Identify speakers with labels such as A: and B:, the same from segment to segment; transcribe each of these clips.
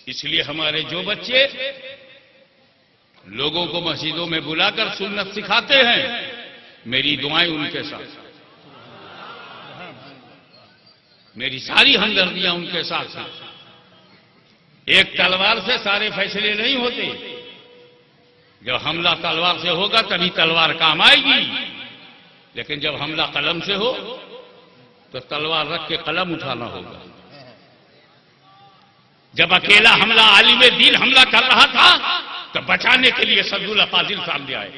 A: اس لیے ہمارے جو بچے لوگوں کو مسجدوں میں بلا کر سنت سکھاتے ہیں، میری دعائیں ان کے ساتھ، میری ساری ہمدردیاں ان کے ساتھ ہیں۔ ایک تلوار سے سارے فیصلے نہیں ہوتے، جب حملہ تلوار سے ہوگا تبھی تلوار کام آئے گی، لیکن جب حملہ قلم سے ہو تو تلوار رکھ کے قلم اٹھانا ہوگا۔ جب اکیلا حملہ عالم دین حملہ کر رہا تھا تو بچانے کے لیے سعد اللہ فاضل سامنے آئے،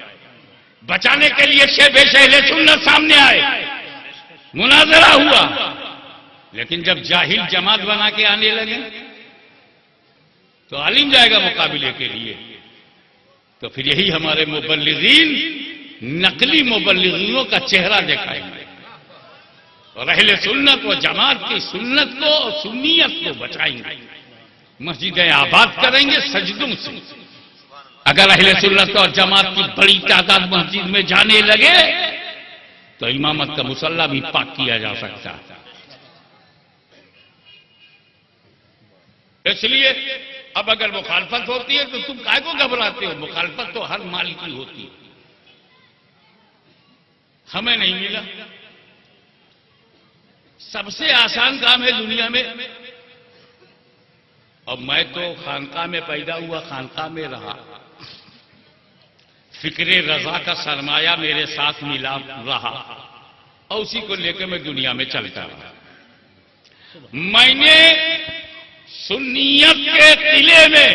A: بچانے کے لیے شیخ اہل سنت سامنے آئے، مناظرہ ہوا۔ لیکن جب جاہل جماعت بنا کے آنے لگے تو عالم جائے گا مقابلے کے لیے۔ تو پھر یہی ہمارے مبلغین نقلی مبلغینوں کا چہرہ دکھائیں گے اور اہل سنت و جماعت کی سنت کو اور سنیت کو بچائیں گے، مسجدیں آباد کریں گے سجدوں سے۔ اگر اہل سنت اور جماعت کی بڑی تعداد مسجد میں جانے لگے تو امامت کا مصلی بھی پاک کیا جا سکتا ہے۔ اس لیے اب اگر مخالفت ہوتی ہے تو تم کائے کو گھبراتے ہو؟ مخالفت تو ہر مال کی ہوتی ہے، ہمیں نہیں ملا۔ سب سے آسان کام ہے دنیا میں، اور میں تو خانقاہ میں پیدا ہوا، خانقاہ میں رہا، فکر رضا کا سرمایہ میرے ساتھ ملا رہا اور اسی کو لے کے میں دنیا میں چلتا رہا۔ میں نے سنیت کے قلعے میں،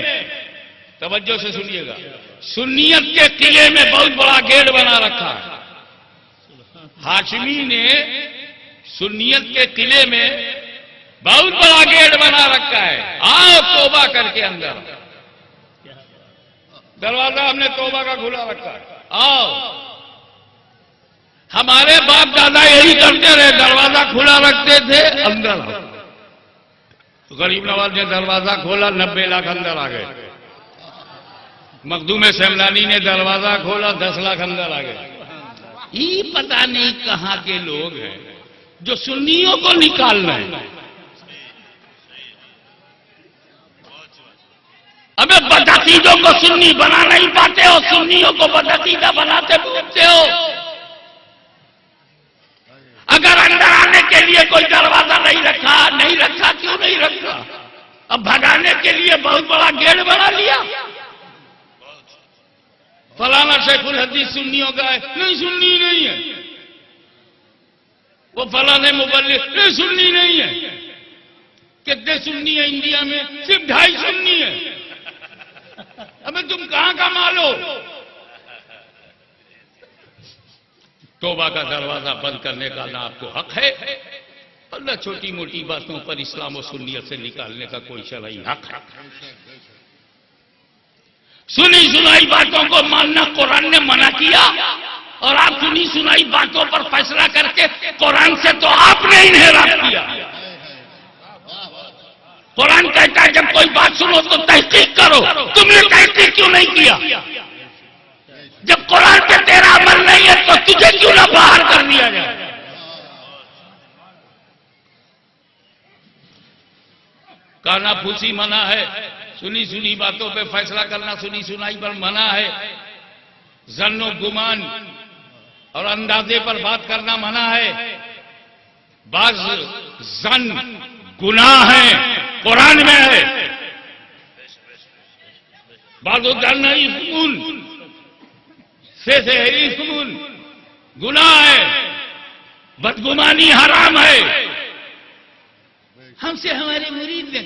A: توجہ سے سنیے گا، سنیت کے قلعے میں بہت بڑا گیٹ بنا رکھا ہے۔ ہاشمی نے سنیت کے قلعے میں بہت بڑا گیٹ بنا رکھا ہے، آؤ توبہ کر کے اندر، دروازہ ہم نے توبہ کا کھلا رکھا ہے، آؤ۔ ہمارے باپ دادا یہی کرتے رہے، دروازہ کھلا رکھتے تھے، اندر آؤ۔ غریب نواز نے دروازہ کھولا، 90 لاکھ اندر آ گئے۔ مخدوم سمنانی نے دروازہ کھولا، 10 لاکھ اندر آ گئے۔ یہ پتہ نہیں کہاں کے لوگ ہیں جو سنیوں کو نکال رہے ہیں۔ ابے بدعقیدوں کو سنی بنا نہیں پاتے ہو، سنیوں کو بدعقیدہ بناتے پھرتے ہو۔ اگر اندر آنے کے لیے کوئی دروازہ نہیں رکھا، کیوں نہیں رکھا؟ اب بھگانے کے لیے بہت بڑا گیٹ بنا لیا۔ فلانا شیخ الحدیث سنیوں کا ہے، نہیں سنی نہیں ہے۔ وہ فلانے مبلغ نہیں سنی نہیں ہے۔ کتنے سنی ہے انڈیا میں؟ صرف 2.5 سنی ہے۔ ابے تم کہاں کا مال ہو؟ توبہ کا دروازہ بند کرنے کا نہ آپ کو حق ہے، اللہ چھوٹی موٹی باتوں پر اسلام و سنیت سے نکالنے کا کوئی شرعی حق ہے۔ سنی سنائی باتوں کو ماننا قرآن نے منع کیا، اور آپ سنی سنائی باتوں پر فیصلہ کر کے قرآن سے تو آپ نے انحراف کیا۔ قرآن کہتا ہے جب کوئی بات سنو تو تحقیق کرو، تم نے تحقیق کیوں نہیں کیا؟ جب قرآن پہ تیرا عمل نہیں ہے تو تجھے کیوں نہ باہر کر دیا جائے؟ کانا پھوسی منع ہے، سنی سنی باتوں پہ فیصلہ کرنا سنی سنائی پر منع ہے، ظن و گمان اور اندازے پر بات کرنا منع ہے۔ بعض ظن گناہ ہے، قرآن میں ہے۔ بعض ظن اسم سے اسم گناہ ہے، بدگمانی حرام ہے۔ ہم سے ہمارے مرید نے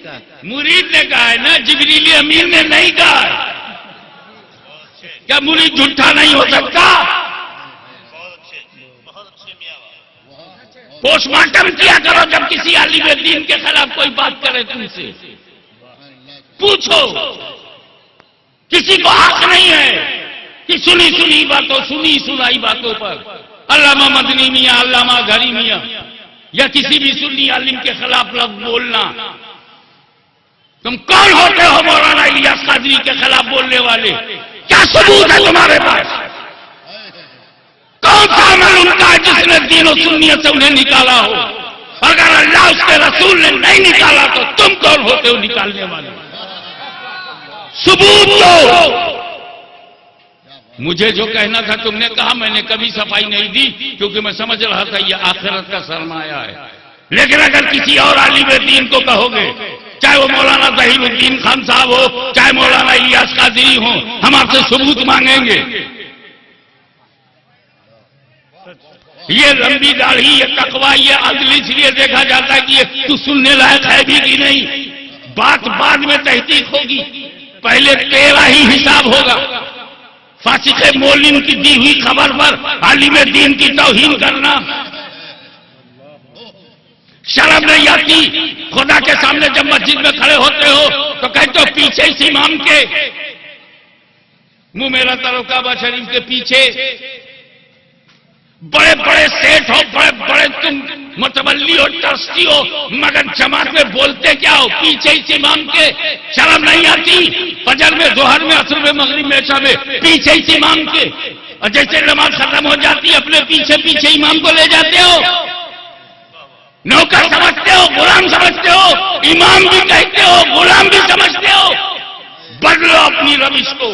A: کہا ہے نا، جبریل امین نے نہیں کہا۔ کیا مرید جھوٹا نہیں ہو سکتا؟ پوسٹ مارٹم کیا کرو جب کسی عالم دین کے خلاف کوئی بات کرے، تم سے پوچھو۔ کسی کو حق نہیں ہے کہ سنی سنائی باتوں پر علامہ مدنی میاں، علامہ گھری میاں یا کسی بھی سنی عالم کے خلاف لفظ بولنا۔ تم کون ہوتے ہو مولانا الیاس قادری کے خلاف بولنے والے؟ کیا ثبوت ہے تمہارے پاس؟ کون سا عمل ان کا ہے جس نے دین و سنیت سے انہیں نکالا ہو؟ اگر اللہ اس کے رسول نے نہیں نکالا تو تم کون ہوتے ہو نکالنے والے؟ ثبوت دو. مجھے جو کہنا تھا تم نے کہا، میں نے کبھی صفائی نہیں دی کیونکہ میں سمجھ رہا تھا یہ آخرت کا سرمایہ ہے. لیکن اگر کسی اور عالم دین کو کہو گے، چاہے وہ مولانا ظہیر الدین خان صاحب ہو، چاہے مولانا الیاس قادری ہو، ہم آپ سے ثبوت مانگیں گے. یہ لمبی داڑھی، یہ تقوی، یہ عدل اس لیے دیکھا جاتا ہے کہ یہ تو سننے لائق ہے بھی کہ نہیں. بات بعد میں تحقیق ہوگی، پہلے تیرا ہی حساب ہوگا. فاسق مولن کی دی ہوئی خبر پر عالم دین کی توہین کرنا شرم نہیں آتی؟ خدا کے سامنے جب مسجد میں کھڑے ہوتے ہو تو کہتے ہو پیچھے اس امام کے منہ میرا تارو کعبہ شریف کے پیچھے بڑے بڑے سیٹ ہو، بڑے بڑے تم متولی ہو، ٹرسٹی ہو، مگر جماعت میں بولتے کیا ہو؟ پیچھے اس امام کے. شرم نہیں آتی؟ فجر میں، ظہر میں، عصر میں، مغرب میں، عشاء میں پیچھے اس امام کے. اور جیسے نماز ختم ہو جاتی اپنے پیچھے پیچھے امام کو لے جاتے ہو. نوکر سمجھتے ہو، غلام سمجھتے ہو، امام بھی کہتے ہو، غلام بھی سمجھتے ہو. بدلو اپنی روش کو.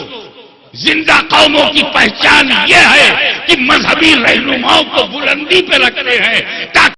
A: زندہ قوموں کی پہچان یہ ہے کہ مذہبی رہنماؤں کو بلندی پہ رکھتے ہیں تاکہ